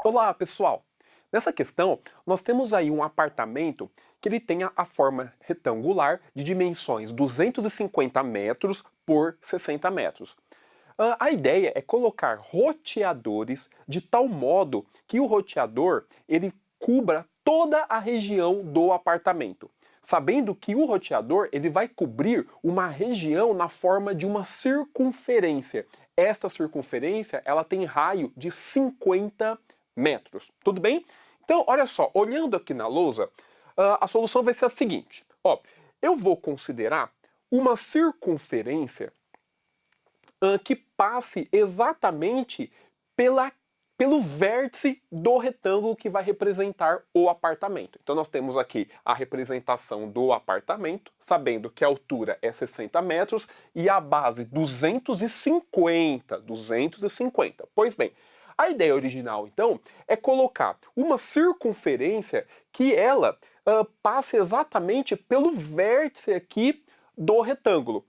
Olá, pessoal! Nessa questão, nós temos aí um apartamento que ele tem a forma retangular de dimensões 250 metros por 60 metros. A ideia é colocar roteadores de tal modo que o roteador ele cubra toda a região do apartamento. Sabendo que o roteador ele vai cobrir uma região na forma de uma circunferência. Esta circunferência ela tem raio de 50 metros. Tudo bem? Então, olha só, olhando aqui na lousa, a solução vai ser a seguinte. Ó, eu vou considerar uma circunferência que passe exatamente pelo vértice do retângulo que vai representar o apartamento. Então nós temos aqui a representação do apartamento, sabendo que a altura é 60 metros e a base 250. Pois bem, a ideia original, então, é colocar uma circunferência que ela passe exatamente pelo vértice aqui do retângulo.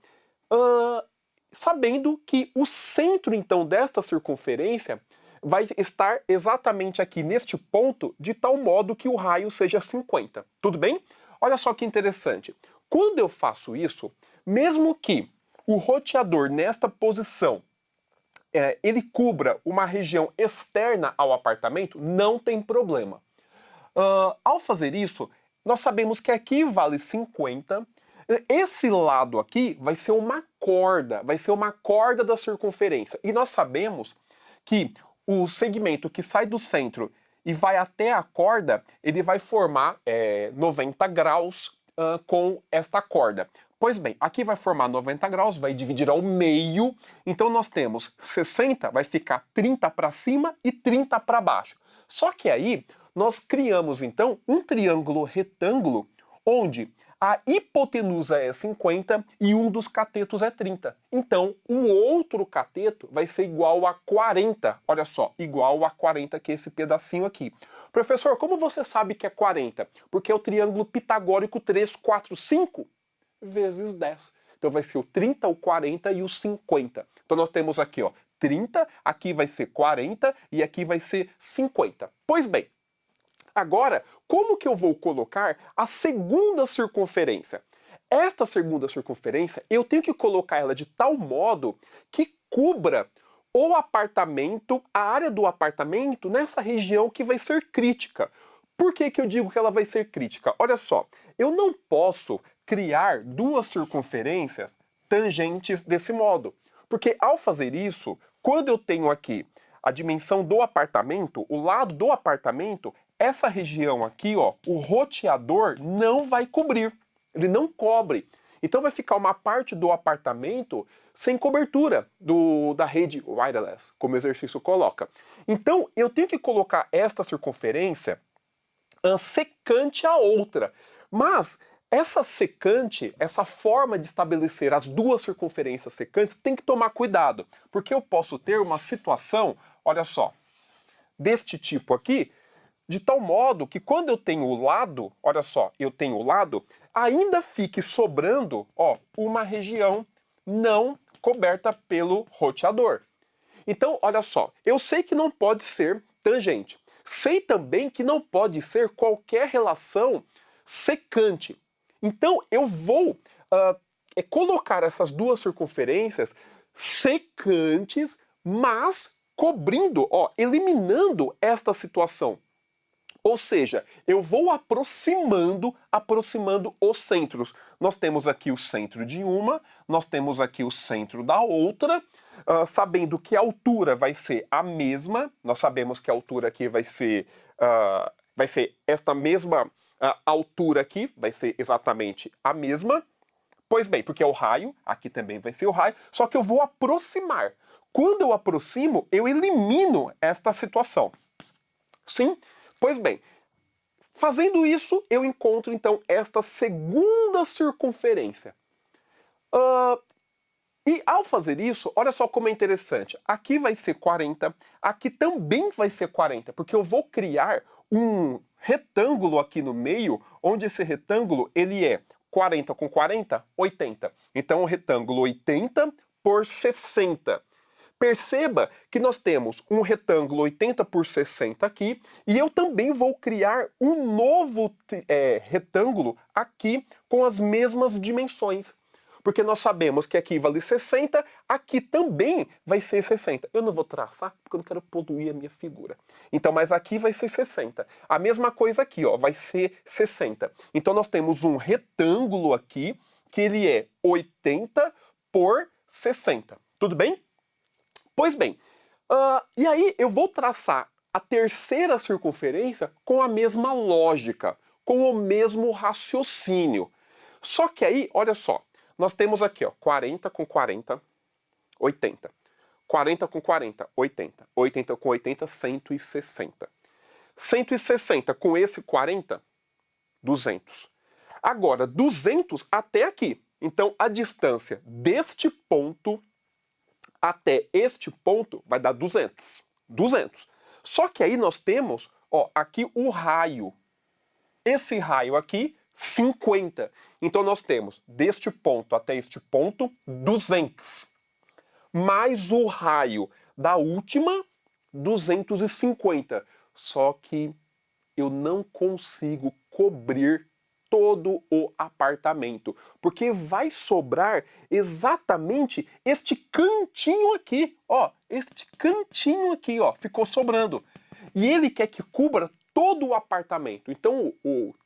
Sabendo que o centro, então, desta circunferência vai estar exatamente aqui neste ponto, de tal modo que o raio seja 50. Tudo bem? Olha só que interessante. Quando eu faço isso, mesmo que o roteador nesta posição ele cubra uma região externa ao apartamento, não tem problema. Ao fazer isso, nós sabemos que aqui vale 50. Esse lado aqui vai ser uma corda da circunferência. E nós sabemos que o segmento que sai do centro e vai até a corda, ele vai formar 90 graus com esta corda. Pois bem, aqui vai formar 90 graus, vai dividir ao meio, então nós temos 60, vai ficar 30 para cima e 30 para baixo. Só que aí nós criamos então um triângulo retângulo onde a hipotenusa é 50 e um dos catetos é 30. Então, um outro cateto vai ser igual a 40. Olha só, igual a 40, que é esse pedacinho aqui. Professor, como você sabe que é 40? Porque é o triângulo pitagórico 3, 4, 5 vezes 10. Então vai ser o 30, o 40 e o 50. Então nós temos aqui, ó, 30, aqui vai ser 40 e aqui vai ser 50. Pois bem, agora, como que eu vou colocar a segunda circunferência? Esta segunda circunferência, eu tenho que colocar ela de tal modo que cubra o apartamento, a área do apartamento, nessa região que vai ser crítica. Por que que eu digo que ela vai ser crítica? Olha só, eu não posso criar duas circunferências tangentes desse modo. Porque ao fazer isso, quando eu tenho aqui a dimensão do apartamento, o lado do apartamento, essa região aqui, ó, o roteador não vai cobrir. Ele não cobre. Então vai ficar uma parte do apartamento sem cobertura da rede wireless, como o exercício coloca. Então eu tenho que colocar esta circunferência secante à outra. Mas essa secante, essa forma de estabelecer as duas circunferências secantes, tem que tomar cuidado. Porque eu posso ter uma situação, olha só, deste tipo aqui, de tal modo que quando eu tenho o lado, olha só, eu tenho o lado, ainda fique sobrando, ó, uma região não coberta pelo roteador. Então, olha só, eu sei que não pode ser tangente. Sei também que não pode ser qualquer relação secante. Então, eu vou colocar essas duas circunferências secantes, mas cobrindo, ó, eliminando esta situação. Ou seja, eu vou aproximando os centros. Nós temos aqui o centro de uma, nós temos aqui o centro da outra, sabendo que a altura vai ser a mesma, nós sabemos que a altura aqui vai ser esta mesma altura aqui, vai ser exatamente a mesma. Pois bem, porque é o raio, aqui também vai ser o raio, só que eu vou aproximar. Quando eu aproximo, eu elimino esta situação. Sim? Pois bem, fazendo isso, eu encontro então esta segunda circunferência. E ao fazer isso, olha só como é interessante. Aqui vai ser 40, aqui também vai ser 40, porque eu vou criar um retângulo aqui no meio, onde esse retângulo ele é 40 com 40, 80. Então o retângulo 80 por 60. Perceba que nós temos um retângulo 80 por 60 aqui, e eu também vou criar um novo retângulo aqui com as mesmas dimensões. Porque nós sabemos que aqui vale 60, aqui também vai ser 60. Eu não vou traçar porque eu não quero poluir a minha figura. Então, mas aqui vai ser 60. A mesma coisa aqui, ó, vai ser 60. Então nós temos um retângulo aqui, que ele é 80 por 60. Tudo bem? Pois bem, e aí eu vou traçar a terceira circunferência com a mesma lógica, com o mesmo raciocínio. Só que aí, olha só, nós temos aqui, ó, 40 com 40, 80. 40 com 40, 80. 80 com 80, 160. 160 com esse 40, 200. Agora, 200 até aqui. Então, a distância deste ponto até este ponto vai dar 200. 200. Só que aí nós temos, ó, aqui o raio. Esse raio aqui, 50. Então nós temos deste ponto até este ponto, 200. Mais o raio da última, 250. Só que eu não consigo cobrir todo o apartamento, porque vai sobrar exatamente este cantinho aqui, ó, este cantinho aqui, ó, ficou sobrando. E ele quer que cubra todo o apartamento. Então,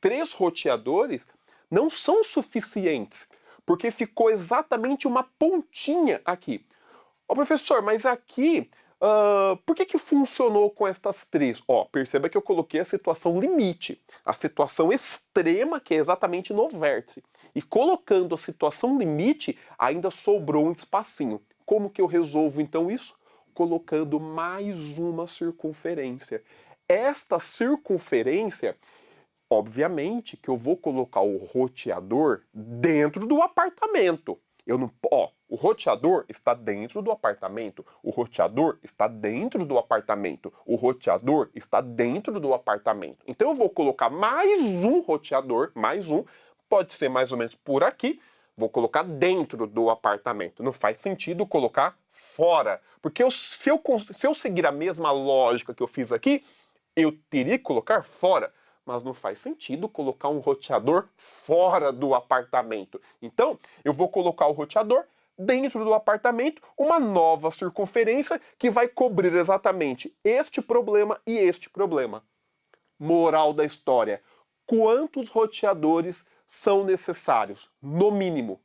três roteadores não são suficientes, porque ficou exatamente uma pontinha aqui. Ó, professor, mas aqui, por que funcionou com estas três? Ó, perceba que eu coloquei a situação limite, a situação extrema, que é exatamente no vértice. E colocando a situação limite, ainda sobrou um espacinho. Como que eu resolvo então isso? Colocando mais uma circunferência. Esta circunferência, obviamente que eu vou colocar o roteador dentro do apartamento. Eu não, ó, o roteador está dentro do apartamento, o roteador está dentro do apartamento, o roteador está dentro do apartamento. Então eu vou colocar mais um roteador, mais um, pode ser mais ou menos por aqui, vou colocar dentro do apartamento. Não faz sentido colocar fora, porque se eu seguir a mesma lógica que eu fiz aqui, eu teria que colocar fora. Mas não faz sentido colocar um roteador fora do apartamento. Então, eu vou colocar o roteador dentro do apartamento, uma nova circunferência que vai cobrir exatamente este problema e este problema. Moral da história: quantos roteadores são necessários? No mínimo,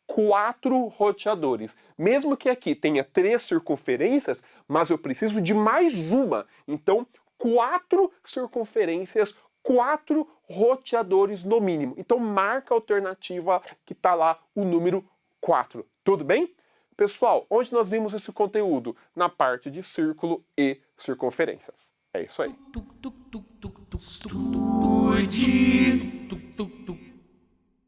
4 roteadores. Mesmo que aqui tenha 3 circunferências, mas eu preciso de mais uma. Então, 4 circunferências, 4 roteadores no mínimo. Então marca a alternativa que está lá, o número 4. Tudo bem? Pessoal, onde nós vimos esse conteúdo? Na parte de círculo e circunferência. É isso aí. Estude.